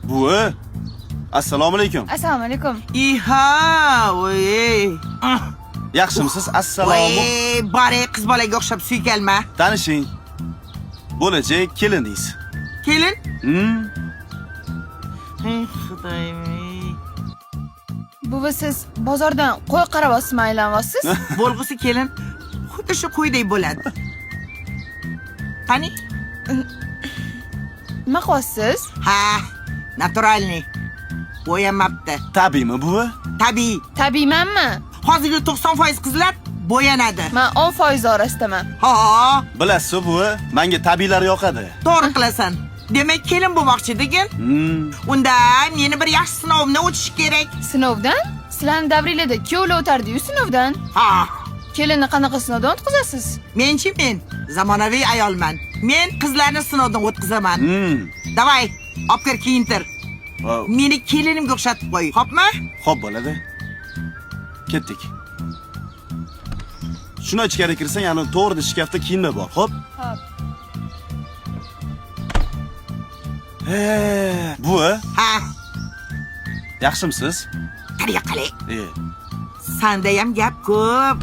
Buvi. Assalomu alaykum. Assalomu alaykum. Iha, voy. Yaxshimisiz? Assalomu. Voy, bari qiz bolaga o'xshab suykalma. Tanishing. Bo'lajak keliningiz. Kelin? Hmm. Xudoyim. Buvi siz bozordan qo'y qarab olsizmi aylanasiz? Bo'lg'usi kelin xuddi shu qo'ydek bo'ladi. Qani? Nima qilyapsiz? Ha, naturalniy. Bo'yanmabdi. Tabiiymi buvi? Tabiiy. Tabiiymanmi? Hozirgi 90% qizlar bo'yanadi. Men 10% orasidaman. Ha, Bilasiz buvi, menga tabiiylar yoqadi. to'g'ri qilasan. Demak, kelin bo'lmoqchi-degin. Unda meni bir yaxshi sinovimdan o'tish kerak. Sinovdan? Sizlarning davringlarda kuyovlar o'tardi-yu sinovdan. Ha, Kelinni qanaqa sinovdan o'tkazasiz? men zamonaviy ayolman. Men qizlarni sinovdan o'tkazaman. Davay, olib kir kiyintir. Wow. Meni kelinimga o'xshatib qo'y. Xo'pmi? Xo'p bo'ladi. Ketdik. Shuni ichkari kirsang, yana to'g'rida shkafda kiyinma bor, xo'p? Xo'p. Buvi, Ha, yaxshimisiz? qariya qalay. E, Sanda ham gap ko'p.